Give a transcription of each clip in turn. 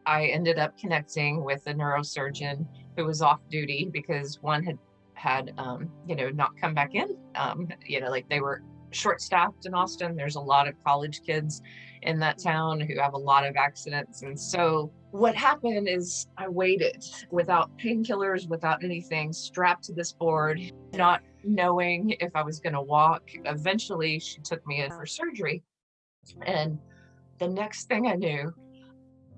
I ended up connecting with a neurosurgeon who was off duty because one had not come back in. Like they were short staffed in Austin. There's a lot of college kids in that town who have a lot of accidents. And so what happened is I waited without painkillers, without anything, strapped to this board, not knowing if I was going to walk. Eventually, she took me in for surgery. And the next thing I knew,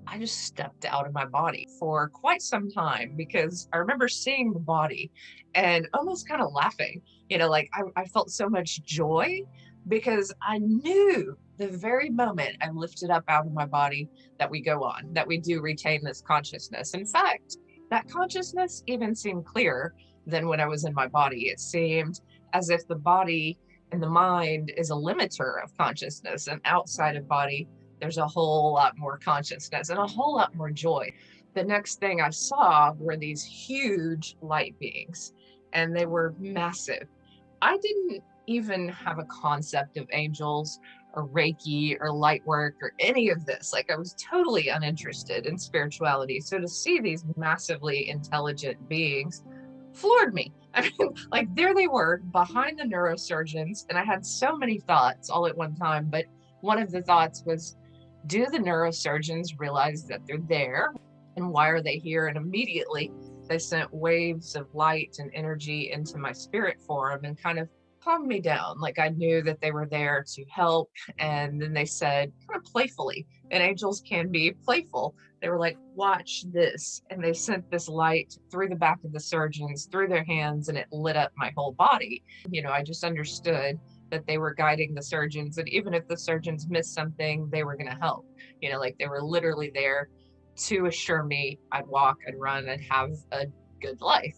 I just stepped out of my body for quite some time because I remember seeing the body and almost kind of laughing. Like I felt so much joy because I knew the very moment I lifted up out of my body that we go on, that we do retain this consciousness. In fact, that consciousness even seemed clearer than when I was in my body. It seemed as if the body and the mind is a limiter of consciousness, and outside of body there's a whole lot more consciousness and a whole lot more joy. The next thing I saw were these huge light beings, and they were massive. I didn't even have a concept of angels or Reiki or light work or any of this. Like, I was totally uninterested in spirituality. So to see these massively intelligent beings floored me. I mean, like, there they were behind the neurosurgeons, and I had so many thoughts all at one time. But one of the thoughts was, do the neurosurgeons realize that they're there, and why are they here? And immediately they sent waves of light and energy into my spirit form and kind of calmed me down. Like, I knew that they were there to help. And then they said, kind of playfully, and angels can be playful, they were like, watch this. And they sent this light through the back of the surgeons, through their hands, and it lit up my whole body. I just understood that they were guiding the surgeons, and even if the surgeons missed something, they were going to help. Like, they were literally there to assure me I'd walk, I'd run, and have a good life.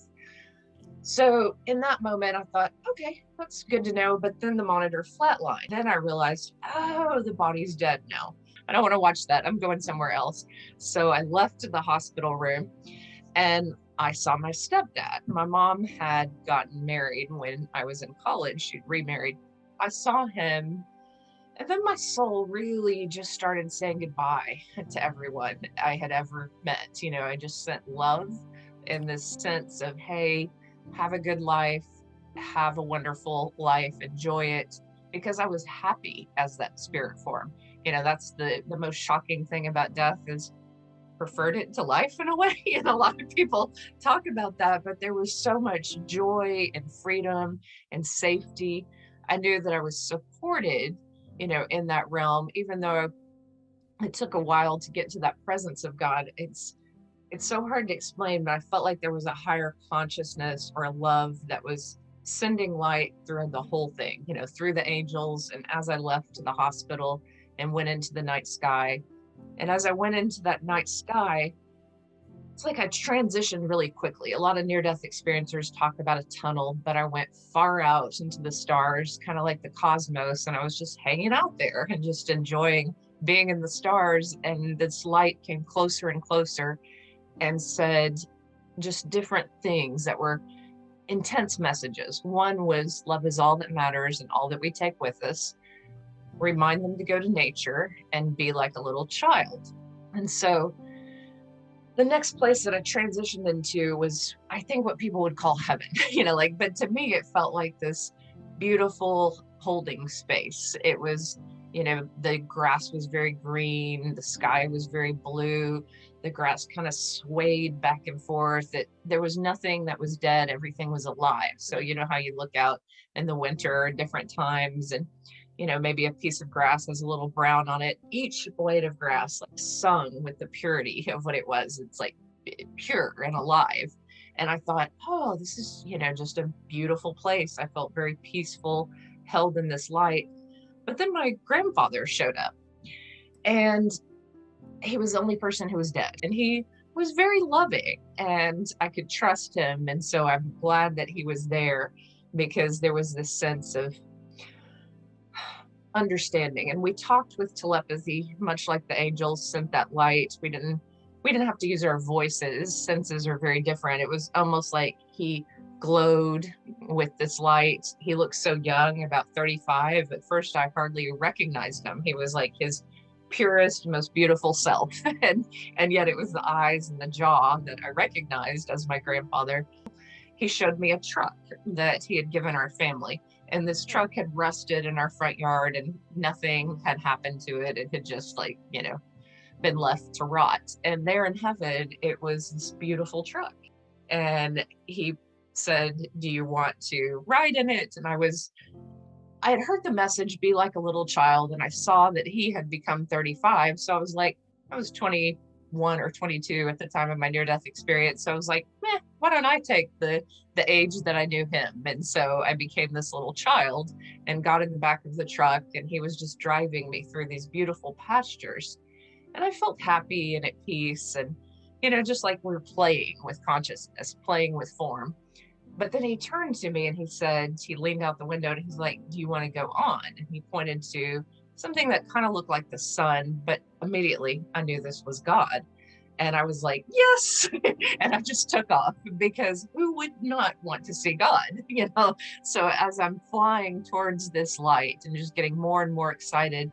So in that moment, I thought, okay, that's good to know. But then the monitor flatlined. Then I realized, oh, the body's dead now. I don't want to watch that. I'm going somewhere else. So I left the hospital room and I saw my stepdad. My mom had gotten married when I was in college. She'd remarried. I saw him, and then my soul really just started saying goodbye to everyone I had ever met. I just sent love in this sense of, hey, have a good life, have a wonderful life, enjoy it, because I was happy as that spirit form. That's the most shocking thing about death is preferred it to life in a way. And a lot of people talk about that, but there was so much joy and freedom and safety. I knew that I was supported, in that realm, even though it took a while to get to that presence of God. It's so hard to explain, but I felt like there was a higher consciousness or a love that was sending light through the whole thing, through the angels. And as I left the hospital and went into the night sky, and as I went into that night sky, it's like I transitioned really quickly. A lot of near-death experiencers talk about a tunnel, but I went far out into the stars, kind of like the cosmos, and I was just hanging out there and just enjoying being in the stars. And this light came closer and closer and said just different things that were intense messages. One was, love is all that matters and all that we take with us. Remind them to go to nature and be like a little child. And so the next place that I transitioned into was, I think, what people would call heaven, but to me, it felt like this beautiful holding space. It was, the grass was very green, the sky was very blue, the grass kind of swayed back and forth. There was nothing that was dead, everything was alive. So how you look out in the winter different times, and maybe a piece of grass has a little brown on it. Each blade of grass like sung with the purity of what it was. It's like pure and alive. And I thought, oh, this is, just a beautiful place. I felt very peaceful, held in this light. But then my grandfather showed up, and he was the only person who was dead. And he was very loving, and I could trust him. And so I'm glad that he was there, because there was this sense of understanding. And we talked with telepathy, much like the angels sent that light. We didn't have to use our voices. Senses are very different. It was almost like he glowed with this light. He looked so young, about 35. At first, I hardly recognized him. He was like his purest, most beautiful self. And yet it was the eyes and the jaw that I recognized as my grandfather. He showed me a truck that he had given our family. And this truck had rusted in our front yard and nothing had happened to it. It had just been left to rot. And there in heaven, it was this beautiful truck. And he said, "Do you want to ride in it?" And I had heard the message, "Be like a little child." And I saw that he had become 35. So I was 21 or 22 at the time of my near-death experience. So I was like, why don't I take the age that I knew him? And so I became this little child and got in the back of the truck, and he was just driving me through these beautiful pastures. And I felt happy and at peace, and, just like we're playing with consciousness, playing with form. But then he turned to me and he leaned out the window and he's like, "Do you want to go on?" And he pointed to something that kind of looked like the sun, but immediately I knew this was God. And I was like, "Yes." And I just took off, because who would not want to see God, So as I'm flying towards this light and just getting more and more excited,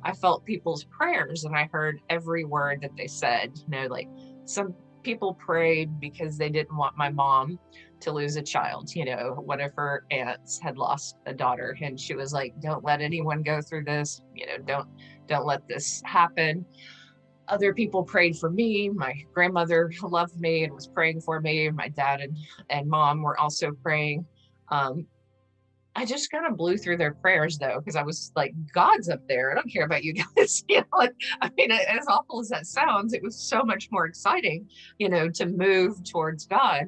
I felt people's prayers and I heard every word that they said. Like some people prayed because they didn't want my mom to lose a child. One of her aunts had lost a daughter, and she was like, "Don't let anyone go through this. Don't let this happen." Other people prayed for me. My grandmother loved me and was praying for me. My dad and mom were also praying. I just kind of blew through their prayers, though, because I was like, "God's up there. I don't care about you guys." As awful as that sounds, it was so much more exciting, to move towards God.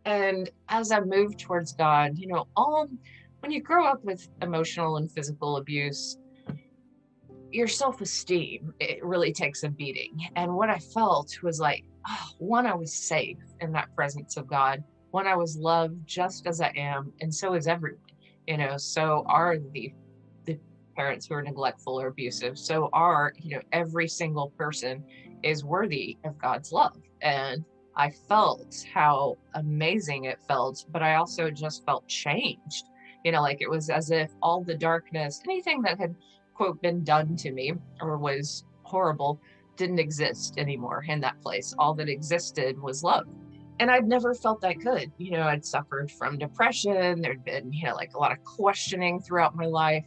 And as I moved towards God, when you grow up with emotional and physical abuse, your self-esteem, it really takes a beating. And what I felt was like, one, I was safe in that presence of God. One, I was loved just as I am, and so is everyone. So are the parents who are neglectful or abusive. So are, every single person is worthy of God's love. And I felt how amazing it felt, but I also just felt changed. It was as if all the darkness, anything that had, quote, been done to me or was horrible, didn't exist anymore in that place. All that existed was love. And I'd never felt that good. I'd suffered from depression. There'd been, a lot of questioning throughout my life.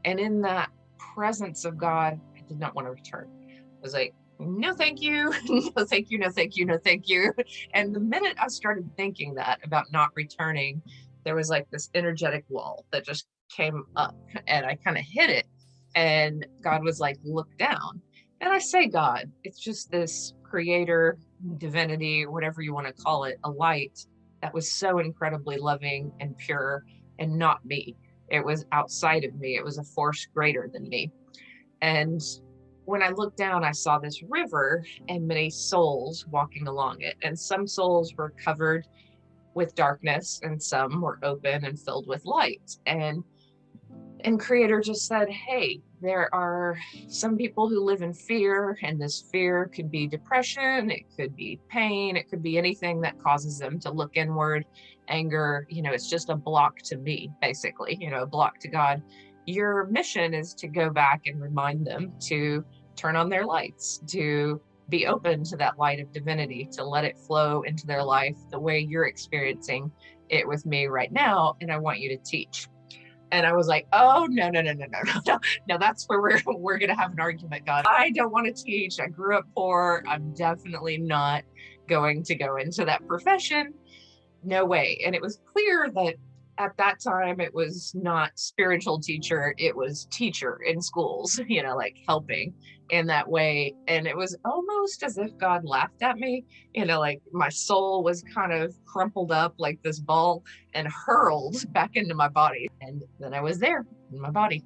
And in that presence of God, I did not want to return. I was like, "No, thank you." "No, thank you. No, thank you. No, thank you." And the minute I started thinking that about not returning, there was like this energetic wall that just came up, and I kind of hit it. And God was like, "Look down." And I say God, it's just this creator, divinity, whatever you want to call it, a light that was so incredibly loving and pure, and not me. It was outside of me. It was a force greater than me. And when I looked down, I saw this river and many souls walking along it. And some souls were covered with darkness, and some were open and filled with light. And Creator just said, "Hey, there are some people who live in fear, and this fear could be depression, it could be pain, it could be anything that causes them to look inward, anger. It's just a block to me, basically, a block to God. Your mission is to go back and remind them to turn on their lights, to be open to that light of divinity, to let it flow into their life the way you're experiencing it with me right now. And I want you to teach." And I was like, "Oh, no, no, no, no, no, no, no. No, that's where we're going to have an argument, God. I don't want to teach. I grew up poor. I'm definitely not going to go into that profession. No way." And it was clear that at that time, it was not spiritual teacher, it was teacher in schools, like helping in that way. And it was almost as if God laughed at me, like my soul was kind of crumpled up like this ball and hurled back into my body. And then I was there in my body.